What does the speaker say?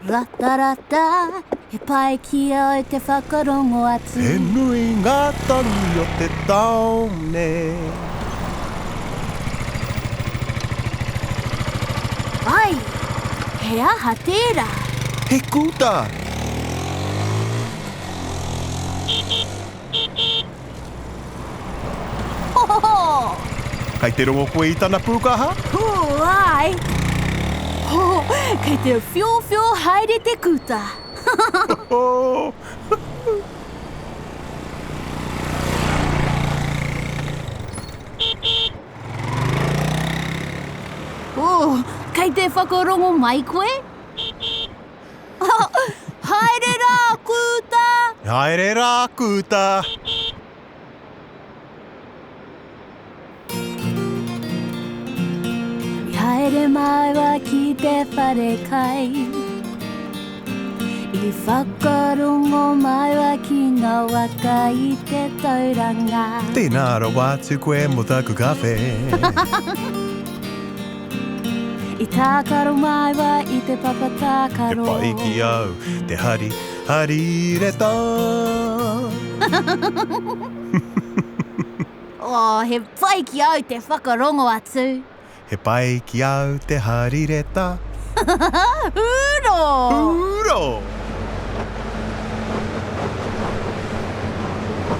ラタラタへパイキアエテファカロンゴアツへぬいがたるよてたおねアイヘアハテーラへくだホホホ書いてるおこいたなぷうかはふうアイほカイテルフィョフィョ入れてくたおおカイテファカロンゴマイクエあ入れらくた入れらくうた入れ前は聞いてファレカイイファカロンゴ前は気が若いてトイランがてならわつくえもたくカフェいたかる前はいてパパタカロやっぱ息合うで張り入れたおへっぱいきあいてファカロンゴはつへぱ息合うで張り入れたうろうろ